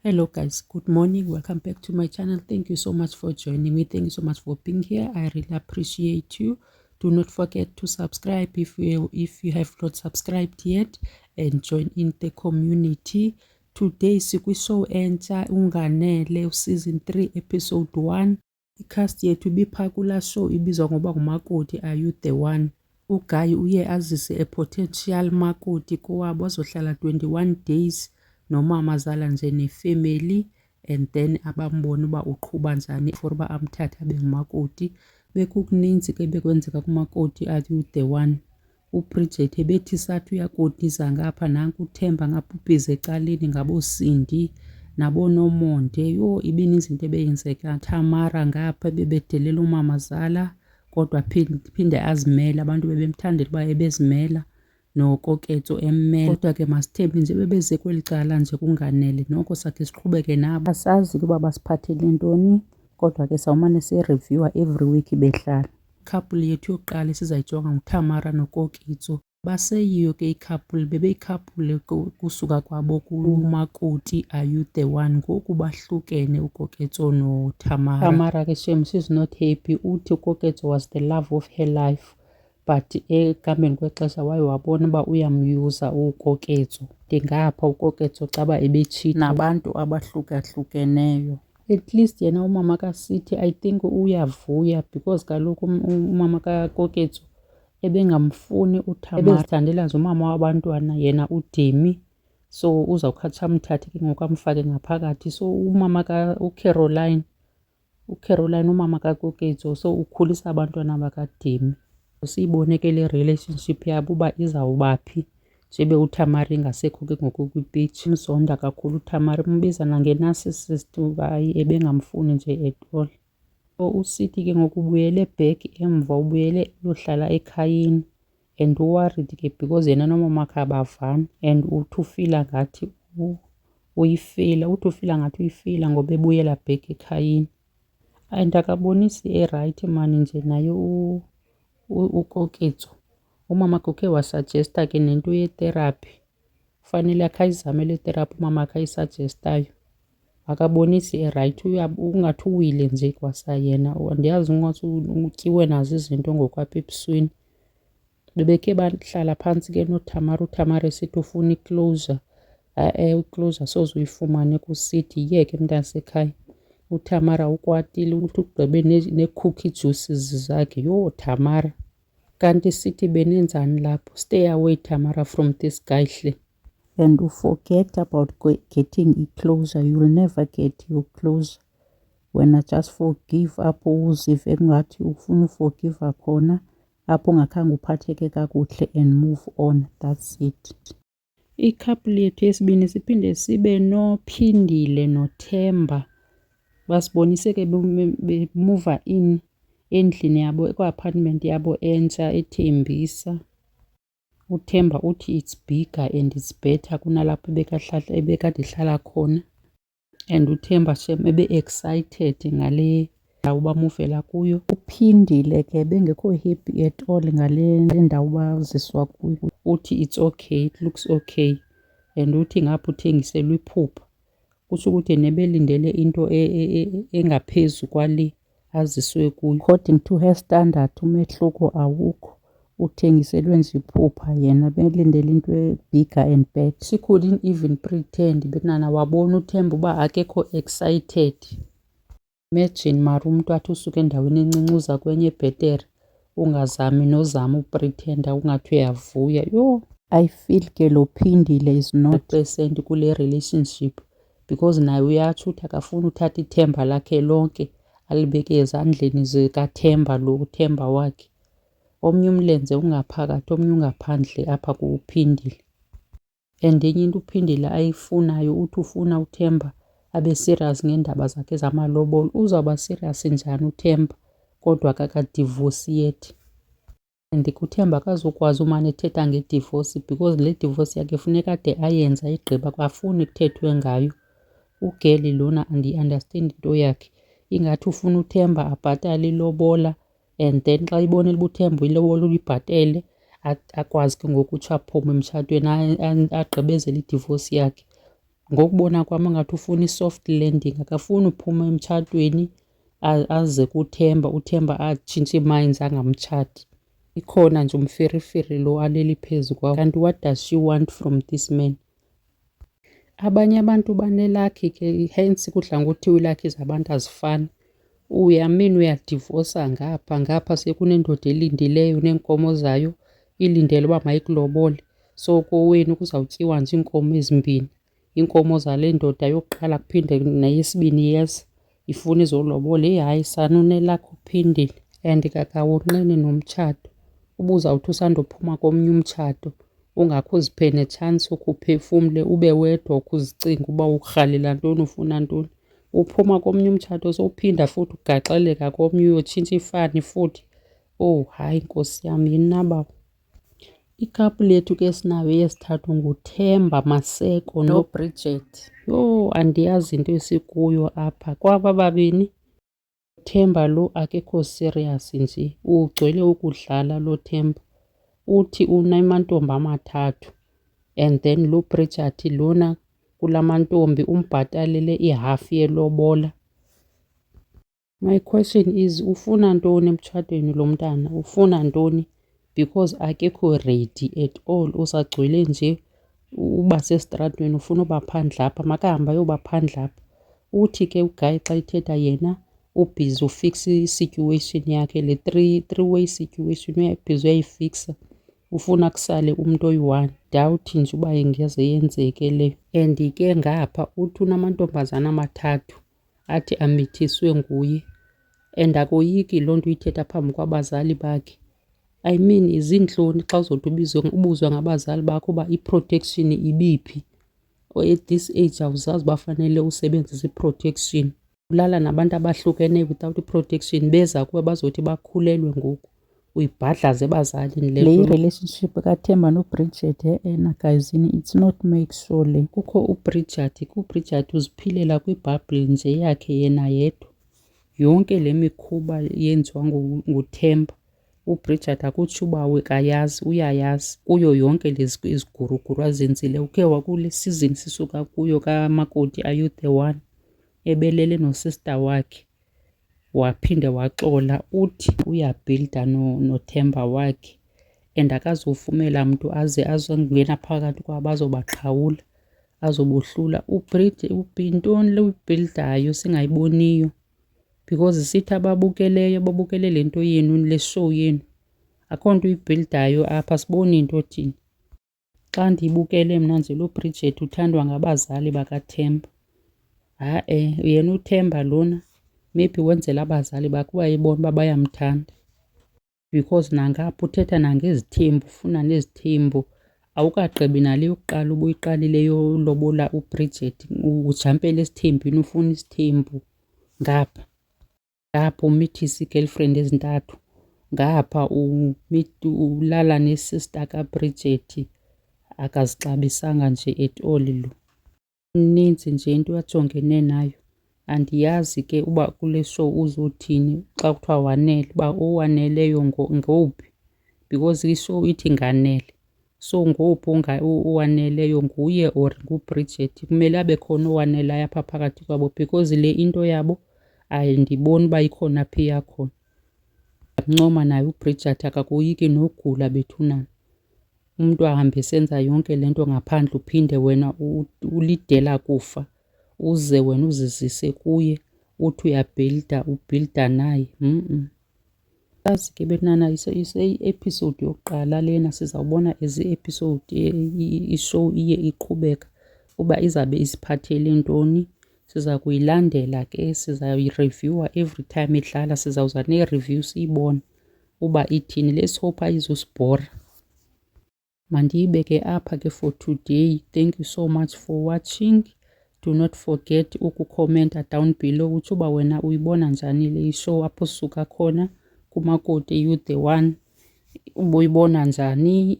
Hello guys, good morning. Welcome back to my channel. Thank you so much for joining me. Thank you so much for being here. I really appreciate you. Do not forget to subscribe if you have not subscribed yet, and join in the community. Today sikwishow entsha Unganele season 3 episode 1. Icast yethu ibipha kula show ibizwa ngoba ngumakoti Are You The One. Uguy uye azise a potential makoti kowabo azohlala 21 days nomama zala nje nefamily, and then abambona uba uqhuba njani for uba amthathe abe ngumakoti. Bekukuninzi ke bekwenzeka kumakoti Are You The One. uBridget ebethi sathi uyakotisa ngapha nanku uThemba ngapha ubhizi ecaleni ngabosindi nabonomonde. Yo ibininzi into ebeyenzeka. Tamara ngapha bebedelela umama zala kodwa phinde azimela. Abantu bebemthandela uba ebezimela nokoketso emmela. Kodwa ke masithembe nje bebeze kweli cala nje kunganele noko sakhe siqhubeke nabo. Asazi ukuba basiphathele ntoni kodwa ke sawumane sireviewa every week behlala. Couple yethu yokuqala esizayijonga nguTamara nokoketso. Baseyiyo ke ikhapule bebeyikhapule kusuka kwabo kumakoti Are You The One. Ngoku bahlukene ukoketso noTamara. Tamara ke shem she's not happy. Uthi ukoketso was the love of her life, but ekuhambeni kwexesha waye wabona uba uyamyuza ukoketso. Ndingapha ukoketso caba ebetshita nabantu abahlukahlukeneyo. At least yena umama kaSithi I think uyavuya because kaloku umama kakoketso ebengamfuni uTamara, ebezithandela nje umama wabantwana yena uDemi, so uzawukhatsha amthathe ke ngoku amfake ngaphakathi. So umama uCaroline umama kakoketso so ukhulisa abantwana bakaDemi. Siyibone ke le relationship yabo uba izawubaphi njebe uTamara ingasekho ke ngoku kwipitch. Mzonda kakhulu uTamara, umbiza nange-narcissist hayi ebengamfuni nje at all. So uSithi ke ngoku ubuyele back emva, ubuyele uyohlala ekhayeni and uworried ke because yena nomama kabavani and uthi ufila ngathi uyifila ngoba ebuyela back ekhayeni and akabonisi erayithi mani nje naye ukoketso. Umama kukhe wasuggesta ke nento yetherapy, fanele akhayizame le therapy umama akayisuggestayo. Akabonisi erayithi, ungathi uwile nje kwasayena. Andiyazi ungathi utyiwe nazo izinto ngokwapha ebusweni. Bebekhe bahlala phantsi ke noTamara, uTamara esithi ufuna iclosure. Iclosure soze uyifumane kuSithi, yeke mntasekhaya. uTamara ukwatile uthi ugqibe nee-cookie juices zakhe. Yho Tamara, kanti Sithi benenzani lapho? Stay away Tamara from this guy hle, and forget about getting i-closure. You'll never get your closure. Wena just forgive apho uzive engathi ufuna uforgiva khona, apho ungakhange uphatheke kakuhle, and move on. That's it. Ikhapuli yethu yesibini siphinde sibe noPhindile noThemba. Basibonise ke bemuva in endlini yabo kwa-apartment yabo entsha eThembisa. uThemba uthi it's bigger and it's better kunalapho ebekade ihlala khona, and uThemba shem ebe-excited ngale ndawo bamuvela kuyo. uPhindile ke bengekho happy at all ngale ndawo baziswa kuyo. Uthi it's okay, it looks okay, and uthi ngapha uthengiselwe iphupha. Kusho ukuthi nebelindele into engaphezu kwale aziswe kuyo. According to her standard umehluko awukho, uthengiselwe nje iphupha, yena belindele into bigger and better. She couldn't even pretend. Benana wabona uThemba uba akekho excited. Imagine mara umntu athi usuke endaweni encinci uza kwenye ebhetere, ungazami nozama upretenda ungathi uyavuya. Yho, I feel ke lo Phindile is not percent kule relationship, because naye uyatsho uthi akafuni uthatha ithemba lakhe lonke alibeke ezandleni zikaThemba, lo uThemba wakhe. Omnye umlenze ungaphakathi omnye ungaphandle apha kuPhindile. And enye into uPhindile ayifunayo uthi ufuna uThemba abe serious ngeendaba zakhe zamalobolo. Uzawuba serious njani uThemba kodwa kakadivosi yet? And uThemba akazukwazi umane ethetha ngedivosi because le divorce yakhe funeka ade ayenza igqiba, kwafuni kuthethwe ngayo. Ugeli lona andiyi-understand into yakhe, ingathi ufuna uThemba abhatale ilobola and then xa ibonela uba uThemba ilobola uyibhatele akwazi ke ngoku utsho aphume emtshatweni agqibezele idivosi yakhe. ngokubona kwami engathi ufuna i-soft landing, akafuni uphuma emtshatweni aze kuThemba, uThemba atshintshe i-minds angamtshati. Ikhona nje umferiferi lo aleli phezu kwawo. Kanti what does she want from this man? Abanye abantu banelakhi ke, hence kudla ngokuthiwa ilakhi zabantu azifani. Uyamini uyadivosa ngapha sekunendoda elindileyo neenkomo zayo ilindele uba mayikulobole. So kowenu kuzawutyiwa nje iinkomo ezimbini, iinkomo zale ndoda yokuqala kuphinde neyesibini yeza ifuna izolobola. Hayi sana, unelakhi uphindile and kakawonqeni nomtshato. Uba uzawuthi usandophuma komnye umtshato ungakho uziphe netshansi ukuphefumle ube wedwa ukuzicinga uba urhalela ntoni, ufuna ntoni. Uphuma komnye umtshato sowuphinda futhi ugaxeleka komnye uyotshintsha ifani futhi. Oh hayi nkosi yam, yini nabawo. Ikaphu lethu ke sinayo eyesithathu nguThemba Maseko noBridget. Yho, andiyazi into esikuyo apha kwaba babini. Themba lo akekho serious nje, ugcwele ukudlala lo Themba. Uthi unamantombi amathathu and then lo Bridget lona kula mantombi umbhatalele ihafu yelobola. My question is, ufuna ntoni emtshatweni lo mntana? Ufuna ntoni? Because akekho ready at all, usagcwele nje uba sesitratweni ufuna uba phandle apha, makahambe ayoba phandle apha. Uthi ke uGuy xa ithetha yena ubhizi ufixa i-situation yakhe, le three-way situation uyayibhizi uyayifixa, ufuna kusale umntu oyi-one. Ndawuthi nje uba ingeze yenzeke leyo. And ke ngapha uthi unamantombazana amathathu athi amithiswe nguye and akoyiki loo nto uyithetha phambi kwabazali bakhe. I mean izintloni xa uzothi ubuzwa ngabazali bakho uba i-protection ibiphi. At this age awuzazi bafanele usebenzise i-protection. Ulala nabantu abahlukeneyo without i-protection, beza kuwe bazothi bakhulelwe ngoku. Uyibhadlaze ebazalini le. Le relationship kaThemba noBridget nakayizini, it's not make sure le. Kukho uBridget uziphilela kwibhabhile nje yakhe yena yedwa. Yonke le mikhuba yenziwa nguThemba, uBridget akutsho uba kayazi, uyayazi kuyo yonke lezi iziguruguru azenzile. Ukhe wakule season sisuka kuyo kamakoti Are You The One ebelele nosista wakhe, waphinde waxola uthi uyabhilda noThemba wakhe and akazofumela mntu aze azongena phakathi kwabo azobaqhawula, azobohlula. Yintoni le uyibhildayo singayiboniyo? Because sithi ababukeleyo babukele le nto yenu, le show yenu, akho nto uyibhildayo apha, siboni into thina. Xa ndiyibukele mna nje lo Bridget uthandwa ngabazali bakaThemba. Yena uThemba lona maybe wenzela abazali bakhe uba ebona uba bayamthanda, because nangapha uthetha nangezithembu, ufuna nezithembu. Awukagqibi nale yokuqala ubuyiqalile yolobola uBridget, ujampele esithembini ufuna isithembu. Ngapha umithisa ii-girlfriend ezintathu, ngapha ulala nesista kaBridget, akazixabisanga nje at all lo. Ininzi nje into ajongene nayo. Andiyazi ke uba kule show uzothini xa kuthiwa wanele, uba owaneleyo ngowuphi, because ishow ithi nganele. So ngowuphi owaneleyo, nguye or nguBridget? Kumele abe khona owaneleyo apha phakathi kwabo, because le into yabo ayindiboni uba ikhona phi yakhona. Ndiyakuncoma naye uBridget, akakoyiki nogula bethunana. Umntu ahambe esenza yonke le nto ngaphandle uphinde wena ulidela kufa, uze wena uzizise kuye uthi ubhilda naye. Yazi ke bethunana, ise-episode yokuqala lena, sizawubona as i-episode ishow iye iqhubeka uba izawube isiphathele ntoni. Siza kuyilandela ke, sizayireviewa every time idlala, sizawuza nee-review siyibone uba ithini. Let's hope ayizusibhora. Mandiyibeke apha ke for today. Thank you so much for watching. Do not forget ukukhomenta down below utsho uba wena uyibona njani le show apho sisuka khona kumakoti Are You The One, ubuyibona njani.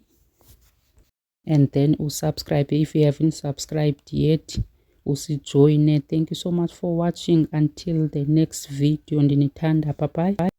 And then usubscribe if you haven't subscribed yet, usijoyine. Thank you so much for watching. Until the next video, ndinithanda. Bye bye.